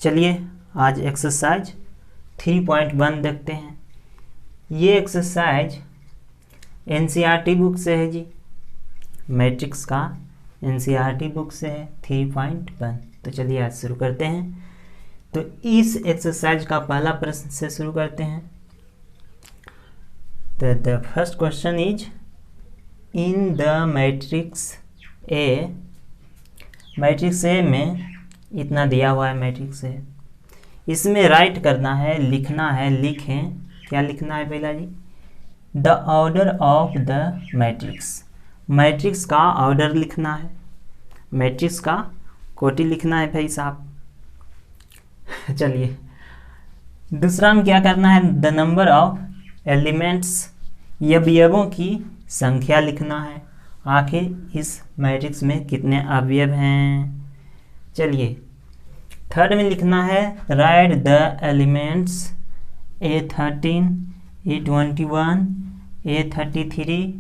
चलिए आज एक्सरसाइज 3.1 देखते हैं। ये एक्सरसाइज एनसीईआरटी बुक से है जी, मैट्रिक्स का एनसीईआरटी बुक से है 3.1। तो चलिए आज शुरू करते हैं। तो इस एक्सरसाइज का पहला प्रश्न से शुरू करते हैं। तो the first question is in the matrix A में इतना दिया हुआ है। मैट्रिक्स है, इसमें राइट करना है, लिखना है। लिखें, क्या लिखना है पहला जी? The order of the matrix. Matrix का ऑर्डर लिखना है, मैट्रिक्स का कोटि लिखना है भाई साहब। चलिए दूसरा में क्या करना है? द नंबर ऑफ एलिमेंट्स, अवयवों की संख्या लिखना है। आखिर इस मैट्रिक्स में कितने अवयव हैं? चलिए थर्ड में लिखना है right the elements A13, A21, A33,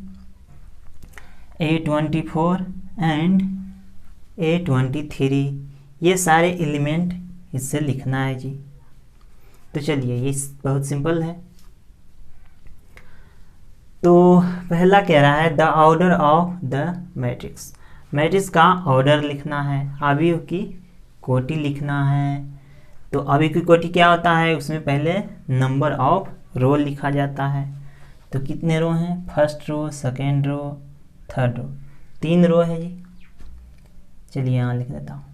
A24 and A23। ये सारे एलिमेंट इससे लिखना है जी। तो चलिए ये बहुत सिंपल है। तो पहला कह रहा है the order of the matrix. Matrix का ऑर्डर लिखना है, अवयव की कोटि लिखना है। तो अवयव की कोटि क्या होता है? उसमें पहले नंबर ऑफ रो लिखा जाता है। तो कितने रो हैं? First row, second row, third row, 3 row है जी। चलिए यहाँ लिख देता हूँ।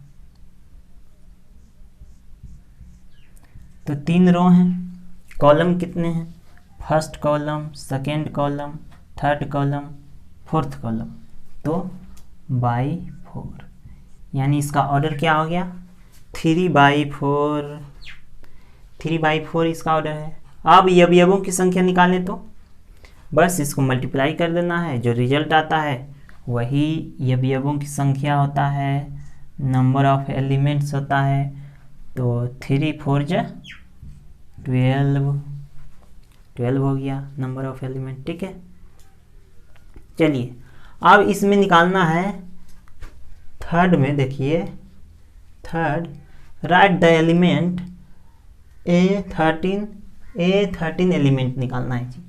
तो 3 रो हैं। कॉलम कितने हैं? First column, second column, third column, fourth column. तो बाई 4, यानी इसका ऑर्डर क्या हो गया? 3/4। 3/4 इसका ऑर्डर है। अब अवयवों की संख्या निकालें तो बस इसको मल्टीप्लाई कर देना है। जो रिजल्ट आता है वही अवयवों की संख्या होता है, नंबर ऑफ एलिमेंट्स होता है। तो 3 4 12 हो गया नंबर ऑफ एलिमेंट। ठीक है, चलिए अब इसमें निकालना है। थर्ड में देखिए, third right the element A13 element निकालना है जी।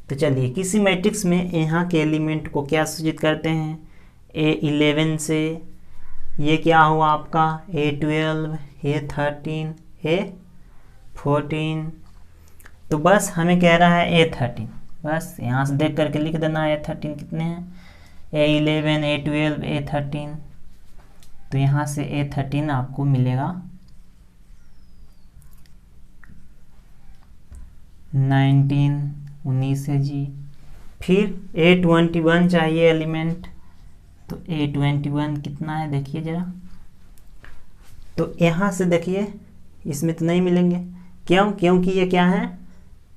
तो चलिए किसी मैट्रिक्स में यहाँ के एलिमेंट को क्या सूचित करते हैं? A11 से। ये क्या हुआ आपका? A12, A13, A14। तो बस हमें कह रहा है A13, बस यहाँ से देख करके लिख देना है A13 कितने हैं। A11, A12, A13। तो यहाँ से A13 आपको मिलेगा 19 है जी। फिर A21 चाहिए एलिमेंट। तो A21 कितना है देखिए ज़रा। तो यहाँ से देखिए इसमें तो नहीं मिलेंगे। क्यों? क्योंकि ये क्या है?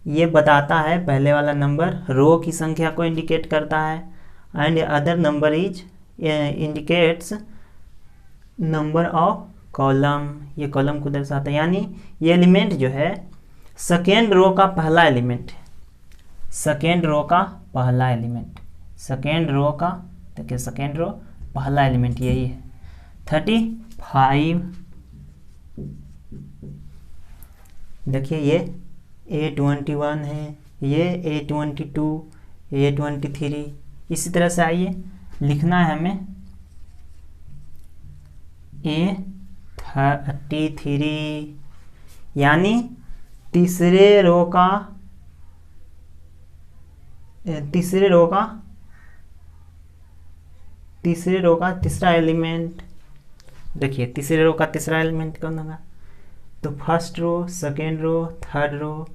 ये बताता है पहले वाला नंबर रो की संख्या को इंडिकेट करता है, and other number is indicates number of column. ये कॉलम को दर्शाता है, यानी ये एलिमेंट जो है सेकेंड रो का पहला एलिमेंट है। सेकेंड रो का पहला एलिमेंट, सेकेंड रो का देखिए, सेकेंड रो पहला एलिमेंट यही है 35। देखिए ये A21 है, ये A22, A23। इसी तरह से आइए लिखना है हमें A33, यानी तीसरे रो का तीसरा एलिमेंट। देखिए तीसरे रो का तीसरा एलिमेंट कौन होगा? तो first row, second row, third row.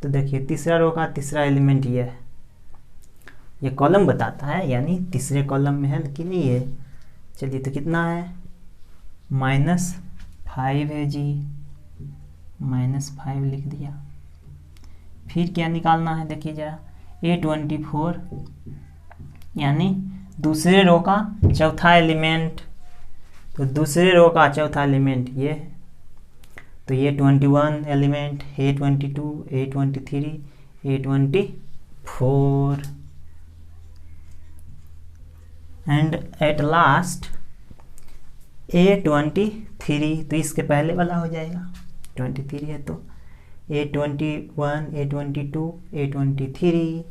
तो देखिए तीसरा रो का तीसरा एलिमेंट ये है। ये कॉलम बताता है, यानी तीसरे कॉलम में है कि नहीं ये। चलिए तो कितना है? -5 है जी, -5 लिख दिया। फिर क्या निकालना है देखिए जरा, A24, यानी दूसरे रो का चौथा एलिमेंट। तो दूसरे रो का चौथा एलिमेंट ये है। तो ये 21 element, A22, A23, A24 and at last A23 3, तो इसके पहले वाला हो जाएगा, 23 है तो A21, A22, A23।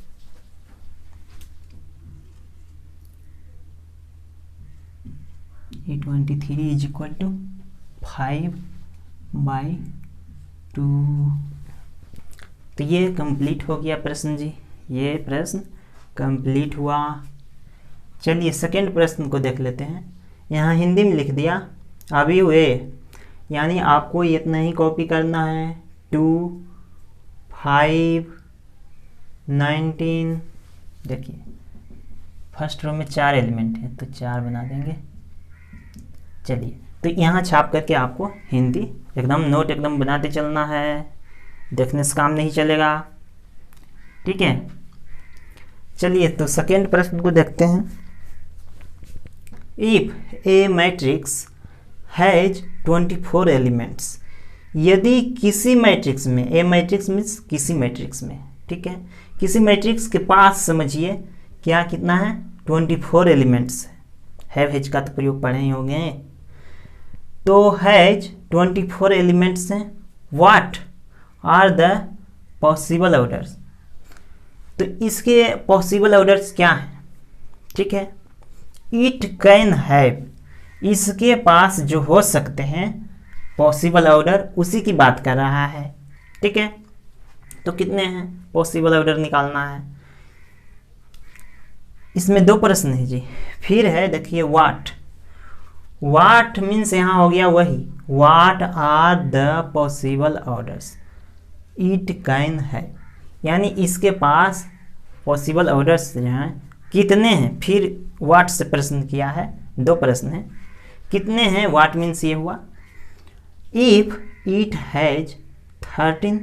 A23 is equal to 5/2। तो ये कंप्लीट हो गया प्रश्न जी, ये प्रश्न कंप्लीट हुआ। चलिए सेकंड प्रश्न को देख लेते हैं। यहाँ हिंदी में लिख दिया अभी हुए, यानी आपको इतना ही कॉपी करना है। 2, 5, 19। देखिए फर्स्ट रो में 4 एलिमेंट है तो 4 बना देंगे। चलिए तो यहाँ छाप करके आपको हिंदी एकदम नोट एकदम बनाते चलना है, देखने से काम नहीं चलेगा, ठीक है। चलिए तो सेकेंड प्रश्न को देखते हैं। If a matrix has 24 elements, यदि किसी मैट्रिक्स में, ए मैट्रिक्स मीन्स किसी मैट्रिक्स में, ठीक है, किसी मैट्रिक्स के पास समझिए क्या कितना है, 24 एलिमेंट्स है। हैज का तो प्रयोग पढ़े ही होंगे। तो हैज 24 एलिमेंट्स हैं। What are the possible orders, तो इसके पॉसिबल ऑर्डर्स क्या हैं, ठीक है। इट कैन हैव, इसके पास जो हो सकते हैं पॉसिबल ऑर्डर, उसी की बात कर रहा है, ठीक है। तो कितने हैं पॉसिबल ऑर्डर निकालना है। इसमें 2 प्रश्न है जी। फिर है देखिए व्हाट, व्हाट मीन्स यहाँ हो गया वही, what are the possible orders it can है, यानी इसके पास पॉसिबल ऑर्डर्स जो हैं कितने हैं। फिर व्हाट से प्रश्न किया है, 2 प्रश्न हैं, कितने हैं। व्हाट मीन्स ये हुआ इफ इट हैज 13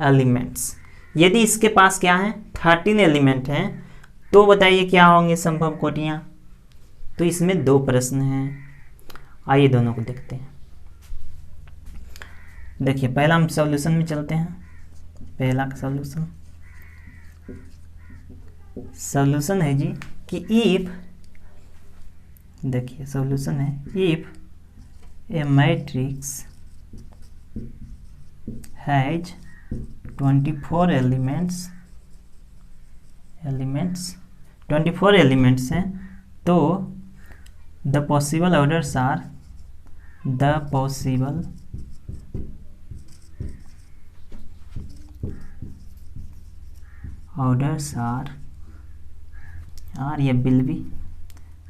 एलिमेंट्स, यदि इसके पास क्या है 13 एलिमेंट हैं, तो बताइए क्या होंगे संभव कोटियाँ। तो इसमें 2 प्रश्न हैं, आइए दोनों को देखते हैं। देखिए पहला हम सॉल्यूशन में चलते हैं। पहला का सॉल्यूशन है जी कि इफ, देखिए सॉल्यूशन है if a matrix has 24 elements 24 elements हैं, तो the possible orders are, the possible orders are ये विल बी,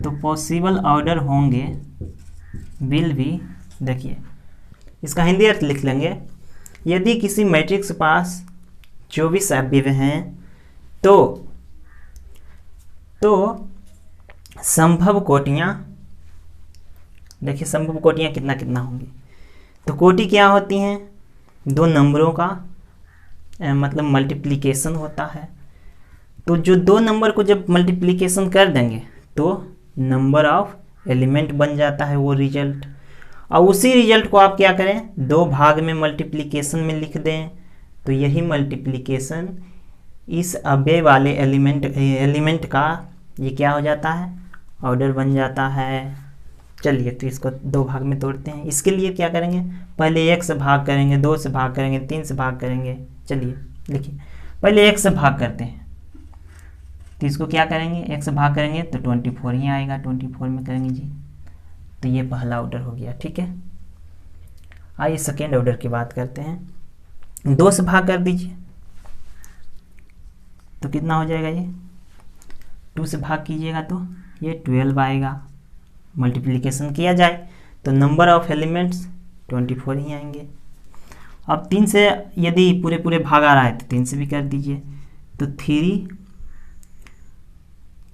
तो पॉसिबल ऑर्डर होंगे विल बी। देखिए इसका हिंदी अर्थ लिख लेंगे। यदि किसी मैट्रिक्स के पास 24 अवयव हैं तो संभव कोटियाँ, देखिए संभव कोटियाँ कितना कितना होंगी। तो कोटि क्या होती हैं, 2 नंबरों का मतलब मल्टीप्लिकेशन होता है। तो जो 2 नंबर को जब मल्टीप्लिकेशन कर देंगे तो नंबर ऑफ एलिमेंट बन जाता है वो रिजल्ट। और उसी रिजल्ट को आप क्या करें, 2 भाग में मल्टीप्लिकेशन में लिख दें, तो यही मल्टीप्लिकेशन इस अव्यय वाले एलिमेंट का ये क्या हो जाता है, ऑर्डर बन जाता है। चलिए तो इसको 2 भाग में तोड़ते हैं। इसके लिए क्या करेंगे, पहले 1 से भाग करेंगे, 2 से भाग करेंगे, 3 से भाग करेंगे। चलिए देखिए पहले 1 से भाग करते हैं, तो इसको क्या करेंगे, 1 से भाग करेंगे तो 24 ही आएगा, 24 में करेंगे जी, तो ये पहला ऑर्डर हो गया, ठीक है। आइए सेकेंड ऑर्डर की बात करते हैं। 2 से भाग कर दीजिए तो कितना हो जाएगा, ये 2 से भाग कीजिएगा तो ये 12 आएगा। मल्टीप्लिकेशन किया जाए तो नंबर ऑफ एलिमेंट्स 24 ही आएंगे। अब 3 से यदि पूरे भाग आ रहा है तो 3 से भी कर दीजिए, तो 3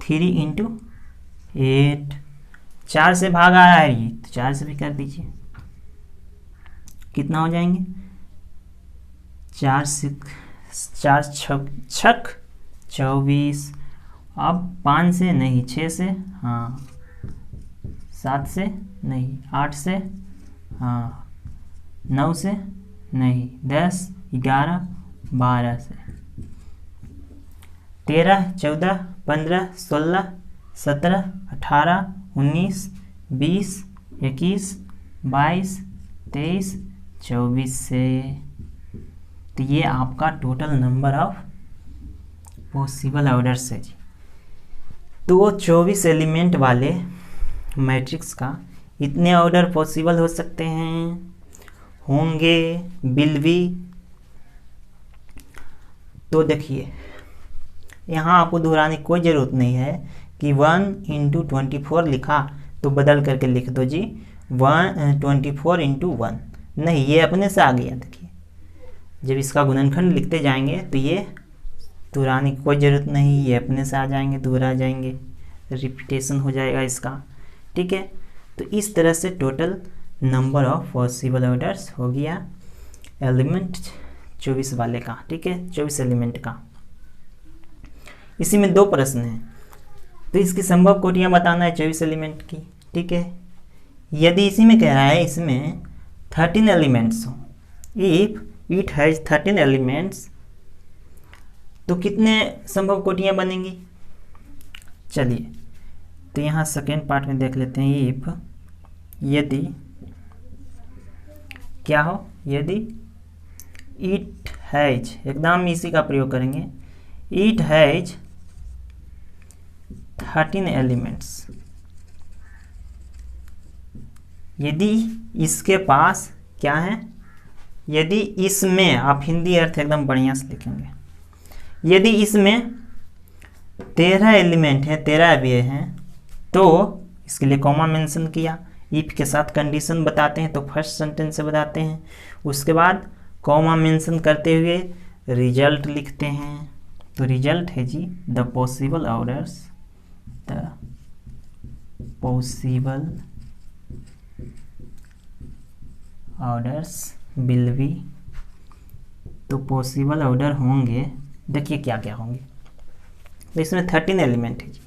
× 8। 4 से भाग आ रहा है ये, तो 4 से भी कर दीजिए, कितना हो जाएंगे, 4 छक 24। अब 5 से नहीं, 6 से, हाँ 7 से नहीं, 8 से, हाँ 9 से नहीं, 10, 11, 12 से, 13, 14, 15, 16, 17, 18, 19, 20, 21, 22, 23, 24 से। तो ये आपका total number of possible orders है जी। तो 24 एलिमेंट वाले मैट्रिक्स का इतने ऑर्डर पॉसिबल हो सकते हैं, होंगे, विल बी। तो देखिए यहाँ आपको दोहराने की कोई ज़रूरत नहीं है कि 1 × 24 लिखा तो बदल करके लिख दो जी 24 × 1, नहीं, ये अपने से आ गया। देखिए जब इसका गुणनखंड लिखते जाएंगे तो ये दोहराने की कोई ज़रूरत नहीं, ये अपने से आ जाएंगे, दोहरा जाएंगे, रिपीटेशन हो जाएगा इसका। ठीक है, तो इस तरह से total number of possible orders हो गया एलिमेंट 24 वाले का। ठीक है, 24 एलिमेंट का। इसी में 2 प्रश्न हैं, तो इसकी संभव कोटियाँ बताना है 24 एलिमेंट की। ठीक है, यदि इसी में कह रहा है इसमें 13 एलिमेंट्स हो, इफ इट हैज 13 एलिमेंट्स, तो कितने संभव कोटियाँ बनेंगी। चलिए तो यहाँ सेकेंड पार्ट में देख लेते हैं। इफ यदि क्या हो, यदि इट हैज, एकदम इसी का प्रयोग करेंगे, इट हैज 13 एलिमेंट्स, यदि इसके पास क्या है, यदि इसमें, आप हिंदी अर्थ एकदम बढ़िया से लिखेंगे, यदि इसमें 13 एलिमेंट हैं, 13 अवयव हैं, तो इसके लिए कॉमा मेंशन किया, इफ के साथ कंडीशन बताते हैं तो फर्स्ट सेंटेंस से बताते हैं, उसके बाद कॉमा मेंशन करते हुए रिजल्ट लिखते हैं। तो रिजल्ट है जी the possible orders, the possible orders will be. तो पॉसिबल ऑर्डर होंगे, देखिए क्या क्या होंगे। तो इसमें 13 एलिमेंट है जी,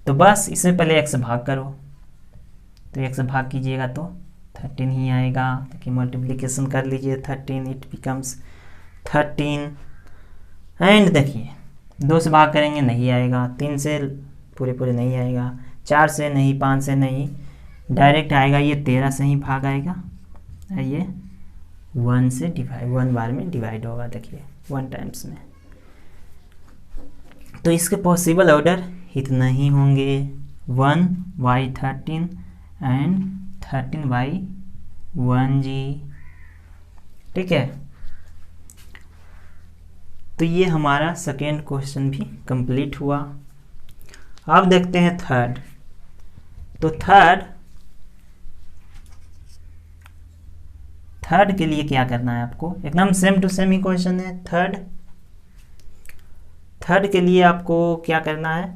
तो बस इसमें पहले x से भाग करो, तो x से भाग कीजिएगा तो 13 ही आएगा। देखिए मल्टीप्लिकेशन कर लीजिए 13, इट बिकम्स 13। एंड देखिए 2 से भाग करेंगे नहीं आएगा, 3 से पूरे पूरे नहीं आएगा, 4 से नहीं, 5 से नहीं, डायरेक्ट आएगा ये 13 से ही भाग आएगा, ये 1 से डिवाइड, 1 बार में डिवाइड होगा, देखिए 1 टाइम्स में। तो इसके पॉसिबल ऑर्डर इतना ही होंगे, 1/13 एंड 13/1 जी। ठीक है, तो ये हमारा सेकेंड क्वेश्चन भी कंप्लीट हुआ। अब देखते हैं थर्ड। तो थर्ड के लिए क्या करना है आपको, एकदम सेम टू सेम ही क्वेश्चन है। थर्ड के लिए आपको क्या करना है,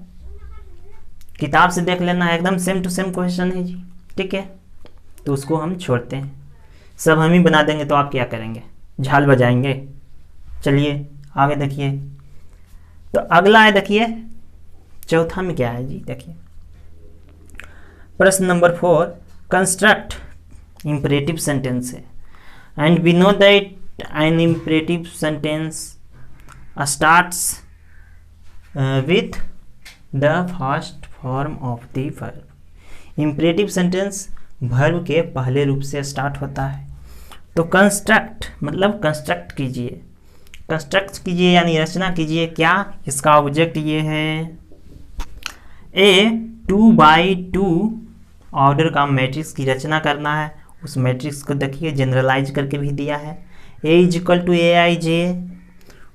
किताब से देख लेना है, एकदम सेम टू सेम क्वेश्चन है जी। ठीक है, तो उसको हम छोड़ते हैं, सब हम ही बना देंगे, तो आप क्या करेंगे, झाल बजाएंगे। चलिए आगे देखिए, तो अगला है, देखिए चौथा में क्या है जी। देखिए प्रश्न नंबर 4, कंस्ट्रक्ट इंपरेटिव सेंटेंस है, and we know that an imperative sentence starts with the first form of the verb। Imperative sentence verb के पहले रूप से स्टार्ट होता है। तो कंस्ट्रक्ट मतलब कंस्ट्रक्ट कीजिए यानी रचना कीजिए। क्या, इसका ऑब्जेक्ट ये है, ए 2x2 ऑर्डर का मैट्रिक्स की रचना करना है। उस मैट्रिक्स को देखिए जनरलाइज करके भी दिया है, A = Aij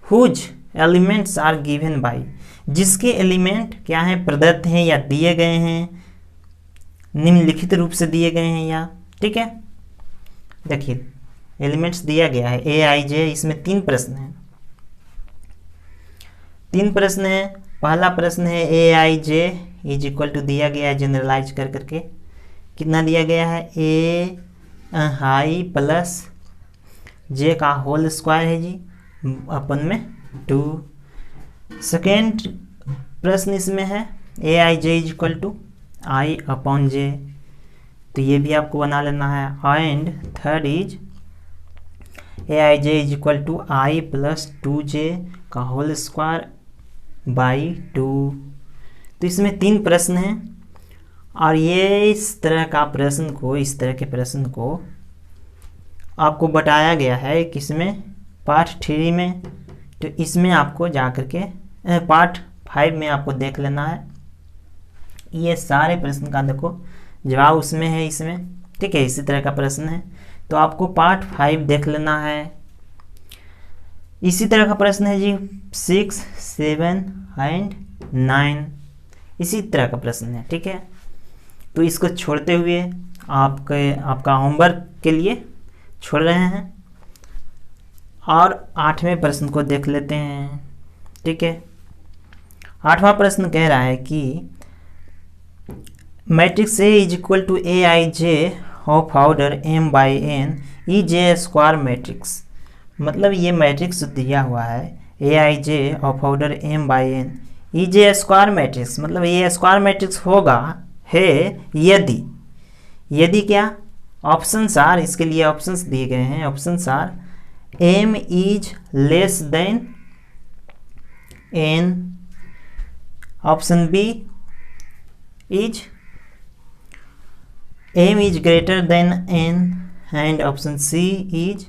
whose elements are given by, जिसके एलिमेंट क्या है, प्रदत्त हैं या दिए गए हैं, निम्नलिखित रूप से दिए गए हैं या। ठीक है, देखिए एलिमेंट्स दिया गया है Aij, इसमें 3 प्रश्न हैं। 3 प्रश्न है। पहला प्रश्न है Aij = दिया गया है जनरलाइज कर करके, कितना दिया गया है, ai प्लस j का होल स्क्वायर है जी, अपन में 2। सेकेंड प्रश्न इसमें है Aij = i/j, तो ये भी आपको बना लेना है। And third is Aij = i + 2j का होल स्क्वायर बाई 2। तो इसमें 3 प्रश्न हैं और ये इस तरह के प्रश्न को आपको बताया गया है किसमें, पार्ट 3 में। तो इसमें आपको जा कर के पार्ट 5 में आपको देख लेना है। ये सारे प्रश्न का देखो जवाब उसमें है, इसमें, ठीक है, इसी तरह का प्रश्न है। तो आपको पार्ट 5 देख लेना है। इसी तरह का प्रश्न है जी 6, 7 एंड 9, इसी तरह का प्रश्न है, ठीक है। तो इसको छोड़ते हुए आपका होमवर्क के लिए छोड़ रहे हैं और 8वें प्रश्न को देख लेते हैं, ठीक है। 8वां प्रश्न कह रहा है कि matrix A is equal to Aij of order m by n is a square matrix. मतलब ये मैट्रिक्स दिया हुआ है Aij of order m by n is a square matrix. मतलब ये स्क्वायर मैट्रिक्स होगा है यदि क्या, ऑप्शंस आर, इसके लिए ऑप्शंस दिए गए हैं। Options are m is less than n, option B is m is greater than n, and option C is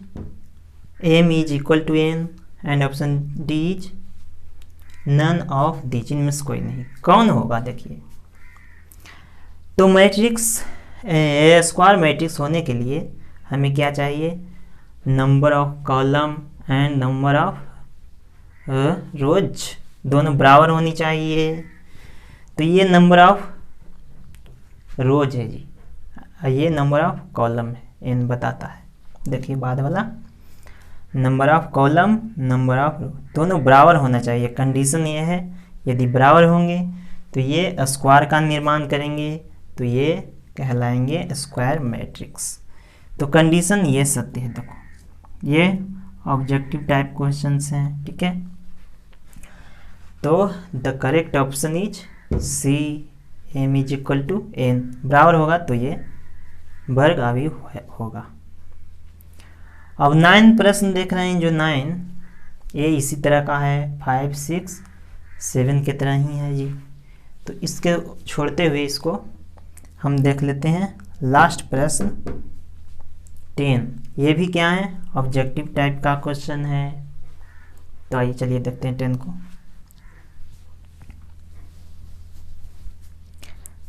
m is equal to n, and option D is none of these। इनमें से कोई नहीं, कौन होगा देखिए। तो matrix square matrix होने के लिए हमें क्या चाहिए, number of column and number of रोज दोनों बराबर होनी चाहिए। तो ये नंबर ऑफ रोज है जी, ये नंबर ऑफ कॉलम है, n बताता है। देखिए बाद वाला number of column, number of row दोनों बराबर होना चाहिए। कंडीशन ये है, यदि बराबर होंगे तो ये स्क्वायर का निर्माण करेंगे, तो ये कहलाएंगे स्क्वायर मैट्रिक्स। तो कंडीशन ये सत्य है। देखो ये ऑब्जेक्टिव टाइप क्वेश्चंस हैं, ठीक है। तो the correct option is C, m is equal to n, बराबर होगा तो ये वर्ग अवयव होगा। अब 9 प्रश्न देख रहे हैं, जो 9 ये इसी तरह का है, 5, 6, 7 की तरह ही है जी। तो इसके छोड़ते हुए इसको हम देख लेते हैं लास्ट प्रश्न 10। ये भी क्या है, ऑब्जेक्टिव टाइप का क्वेश्चन है। तो आइए चलिए देखते हैं 10 को।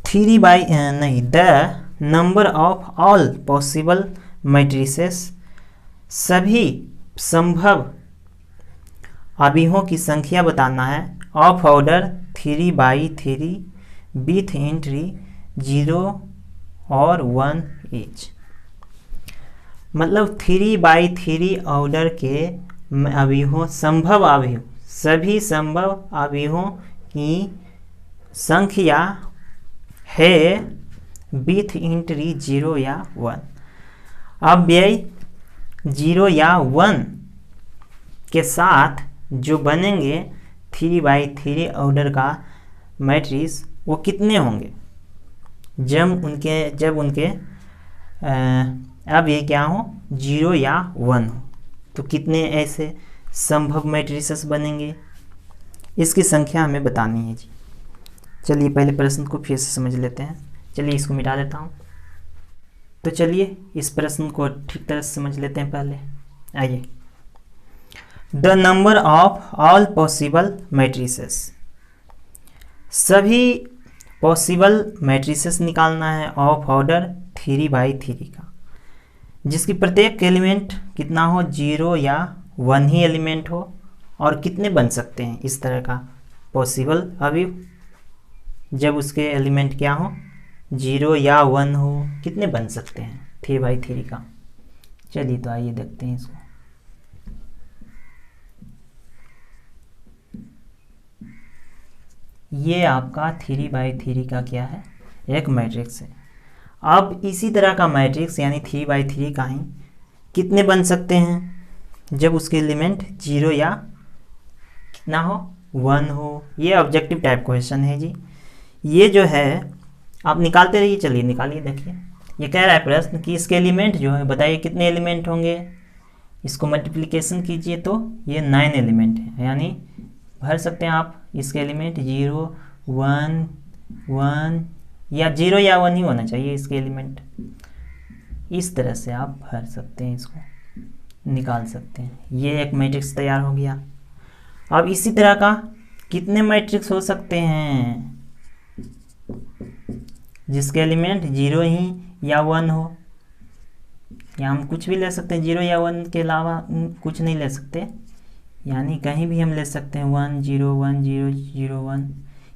3 बाई नहीं, the number of all possible matrices, सभी संभव अवयवों की संख्या बताना है, of order 3 by 3 with entry 0 और 1 ईच। मतलब 3 बाई 3 ऑर्डर के अवयवों, संभव अवयव, सभी संभव अवयवों की संख्या है विथ एंट्री 0 या 1। अब ये 0 या 1 के साथ जो बनेंगे 3 बाई 3 ऑर्डर का मैट्रिक्स, वो कितने होंगे जब उनके अब ये क्या हो, 0 या 1 हो, तो कितने ऐसे संभव मैट्रिसेस बनेंगे, इसकी संख्या हमें बतानी है जी। चलिए पहले प्रश्न को फिर से समझ लेते हैं। चलिए इसको मिटा देता हूँ। तो चलिए इस प्रश्न को ठीक तरह से समझ लेते हैं पहले। आइए, the number of all possible matrices, सभी पॉसिबल मैट्रिसेस निकालना है ऑफ ऑर्डर 3 बाई 3 का, जिसकी प्रत्येक एलिमेंट कितना हो, 0 या 1 ही एलिमेंट हो। और कितने बन सकते हैं इस तरह का पॉसिबल अवयव, जब उसके एलिमेंट क्या हो, 0 या 1 हो, कितने बन सकते हैं 3 बाई 3 का। चलिए तो आइए देखते हैं इसको। ये आपका 3 बाई 3 का क्या है, एक मैट्रिक्स है। अब इसी तरह का मैट्रिक्स यानी 3 बाई 3 का ही कितने बन सकते हैं, जब उसके एलिमेंट 0 या कितना हो, 1 हो। ये ऑब्जेक्टिव टाइप क्वेश्चन है जी। ये जो है आप निकालते रहिए। चलिए निकालिए। देखिए ये कह रहा है प्रश्न कि इसके एलिमेंट जो है, बताइए कितने एलिमेंट होंगे। इसको मल्टीप्लिकेशन कीजिए तो ये 9 एलिमेंट है, यानी भर सकते हैं आप इसके एलिमेंट 0, 1, 1, या 0 या 1 ही होना चाहिए इसके एलिमेंट। इस तरह से आप भर सकते हैं, इसको निकाल सकते हैं। ये एक मैट्रिक्स तैयार हो गया। अब इसी तरह का कितने मैट्रिक्स हो सकते हैं जिसके एलिमेंट 0 ही या 1 हो, या हम कुछ भी ले सकते हैं, 0 या 1 के अलावा कुछ नहीं ले सकते, यानी कहीं भी हम ले सकते हैं 1 0 1 0 0 1।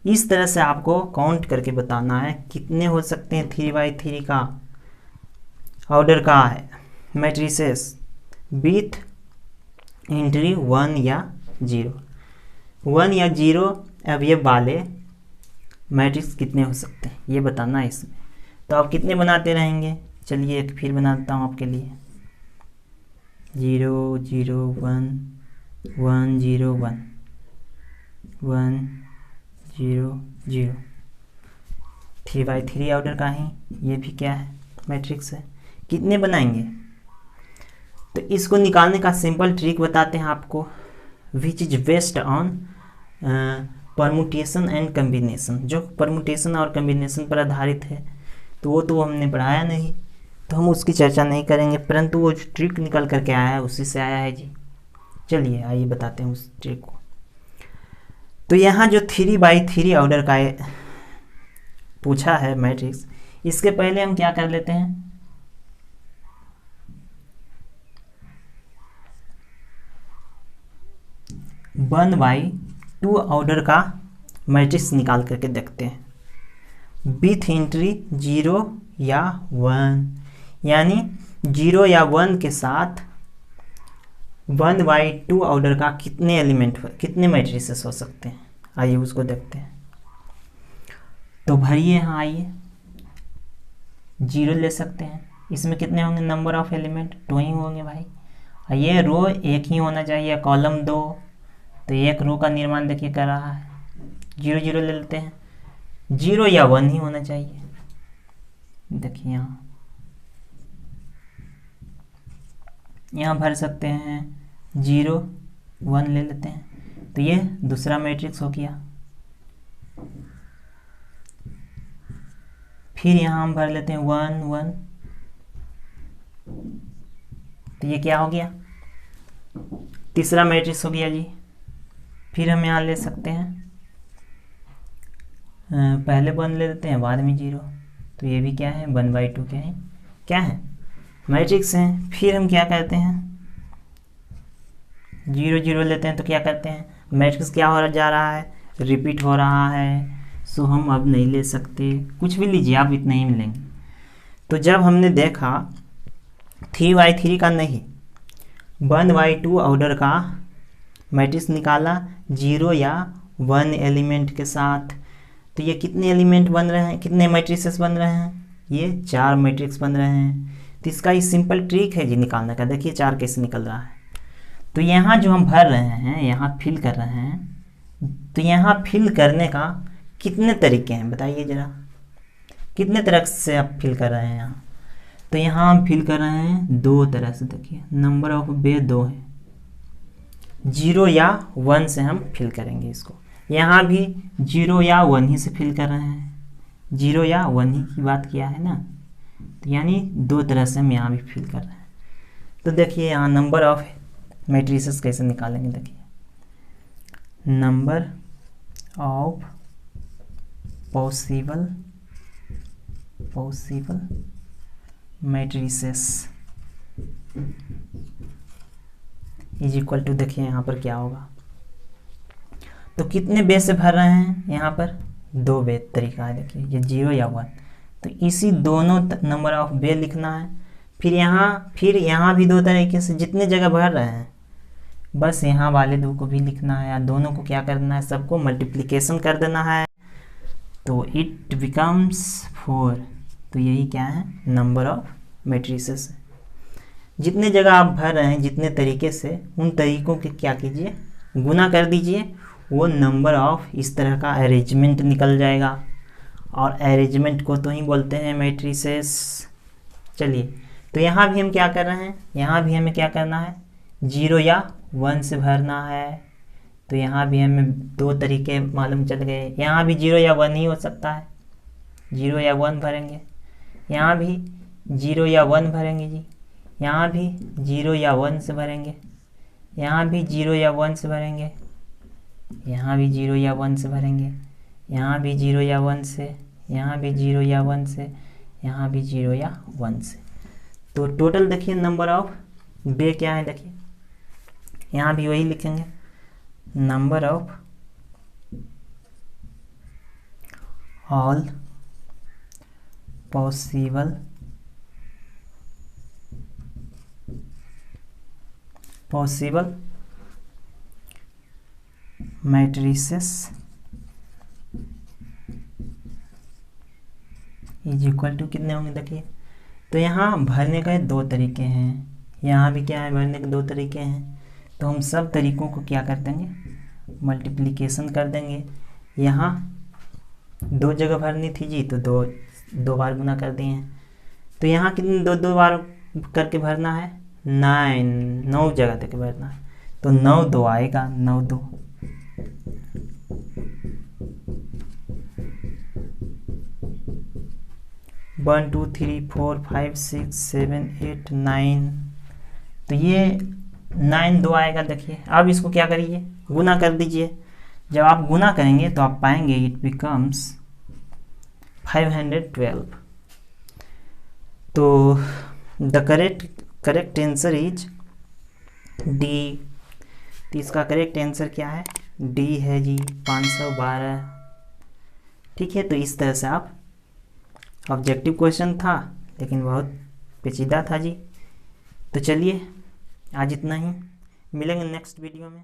इस तरह से आपको काउंट करके बताना है कितने हो सकते हैं 3x3 का ऑर्डर का है मैट्रिसेस विथ एंट्री 1 या 0। 1 या 0 अवयव वाले मैट्रिक्स कितने हो सकते हैं ये बताना है इसमें। तो आप कितने बनाते रहेंगे, चलिए एक फिर बनाता हूँ आपके लिए। 0 0 1 1 0 1 1 0 0। 3x3 ऑर्डर का ही ये भी क्या है मैट्रिक्स है। कितने बनाएंगे, तो इसको निकालने का सिंपल ट्रिक बताते हैं आपको, which is based on permutation and combination, जो परमुटेशन और कम्बिनेशन पर आधारित है। तो वो तो हमने पढ़ाया नहीं, तो हम उसकी चर्चा नहीं करेंगे, परंतु वो जो ट्रिक निकल करके आया है उसी से आया है जी। चलिए आइए बताते हैं उस ट्रिक को। तो यहाँ जो 3x3 ऑर्डर का पूछा है मैट्रिक्स, इसके पहले हम क्या कर लेते हैं, वन बाई टू ऑर्डर का मैट्रिक्स निकाल करके देखते हैं विथ एंट्री 0 या 1, यानी 0 या 1 के साथ 1/2 ऑर्डर का कितने एलिमेंट कितने मैट्रिसेस हो सकते हैं। आइए उसको देखते हैं। तो भरिए यहाँ आइए, 0 ले सकते हैं, इसमें कितने होंगे नंबर ऑफ एलिमेंट 2 ही होंगे भाई। ये रो एक ही होना चाहिए, कॉलम 2, तो एक रो का निर्माण देखिए कर रहा है। 0 0 ले लेते हैं, 0 या 1 ही होना चाहिए। देखिए यहाँ भर सकते हैं 0 1 ले लेते हैं, तो ये दूसरा मैट्रिक्स हो गया। फिर यहाँ हम भर लेते हैं 1 1, तो ये क्या हो गया तीसरा मैट्रिक्स हो गया जी। फिर हम यहाँ ले सकते हैं पहले 1 ले लेते हैं बाद में 0, तो ये भी क्या है 1/2 के हैं, क्या है मैट्रिक्स हैं। फिर हम क्या करते हैं 0 0 लेते हैं, तो क्या करते हैं मैट्रिक्स क्या हो जा रहा है रिपीट हो रहा है, सो हम अब नहीं ले सकते, कुछ भी लीजिए आप इतना ही मिलेंगे। तो जब हमने देखा 3x3 का नहीं 1/2 ऑर्डर का मैट्रिक्स निकाला 0 या 1 एलिमेंट के साथ, तो ये कितने एलिमेंट बन रहे हैं, कितने मैट्रिसेस बन रहे हैं, ये 4 मैट्रिक्स बन रहे हैं। तो इसका ये सिंपल ट्रिक है जी निकालने का, देखिए 4 कैसे निकल रहा है। तो यहाँ जो हम भर रहे हैं, यहाँ फिल कर रहे हैं, तो यहाँ फिल करने का कितने तरीके हैं बताइए ज़रा, कितने तरह से आप फिल कर रहे हैं यहाँ। तो यहाँ हम फिल कर रहे हैं 2 तरह से, देखिए नंबर ऑफ वे 2 है, 0 या 1 से हम फिल करेंगे इसको। यहाँ भी 0 या 1 ही से फिल कर रहे हैं, 0 या 1 ही की बात किया है ना, तो यानी 2 तरह से हम यहाँ भी फिल कर रहे हैं। तो देखिए यहाँ नंबर ऑफ मैट्रिसेस कैसे निकालेंगे, देखिए number of possible matrices is equal to, देखिए यहाँ पर क्या होगा, तो कितने बेस से भर रहे हैं, यहाँ पर 2 बेस तरीका है, देखिए ये 0 या 1, तो इसी दोनों नंबर ऑफ बे लिखना है। फिर यहाँ भी 2 तरीके से जितने जगह भर रहे हैं बस यहाँ वाले 2 को भी लिखना है, या दोनों को क्या करना है सबको मल्टीप्लिकेशन कर देना है, तो इट बिकम्स 4। तो यही क्या है नंबर ऑफ मैट्रिसेस। जितने जगह आप भर रहे हैं जितने तरीके से, उन तरीकों के क्या कीजिए गुना कर दीजिए, वो नंबर ऑफ इस तरह का अरेंजमेंट निकल जाएगा, और अरेंजमेंट को तो ही बोलते हैं मैट्रिसेस। चलिए तो यहाँ भी हम क्या कर रहे हैं, यहाँ भी हमें क्या करना है 0 या 1 से भरना है, तो यहाँ भी हमें 2 तरीके मालूम चल गए, यहाँ भी 0 या 1 ही हो सकता है, 0 या 1 भरेंगे, यहाँ भी 0 या 1 भरेंगे जी, यहाँ भी 0 या 1 से भरेंगे, यहाँ भी 0 या 1 से भरेंगे, यहाँ भी 0 या 1 से भरेंगे, यहाँ भी 0 या 1 से, यहाँ भी 0 या 1 से, यहाँ भी 0 या 1 से। तो टोटल देखिए नंबर ऑफ बे क्या है, देखिए यहाँ भी वही लिखेंगे, number of all possible matrices is equal to कितने होंगे, देखिए तो यहाँ भरने का 2 तरीके हैं, यहाँ भी क्या है भरने के 2 तरीके हैं। तो हम सब तरीकों को क्या कर देंगे, मल्टीप्लिकेशन कर देंगे। यहाँ 2 जगह भरनी थी जी, तो दो बार गुना कर दिए हैं। तो यहाँ कितनी 2 बार करके भरना है, 9 जगह तक भरना है। तो 9 2 आएगा, 9 2 1 2 3 4 5 6 7 8 9। तो ये 9 2 आएगा। देखिए अब इसको क्या करिए, गुना कर दीजिए। जब आप गुना करेंगे तो आप पाएंगे इट बिकम्स 512। तो the correct answer is D. तो इसका करेक्ट आंसर क्या है, डी है जी, 512। ठीक है, तो इस तरह से आप, ऑब्जेक्टिव क्वेश्चन था लेकिन बहुत पेचीदा था जी। तो चलिए आज इतना ही, मिलेंगे नेक्स्ट वीडियो में।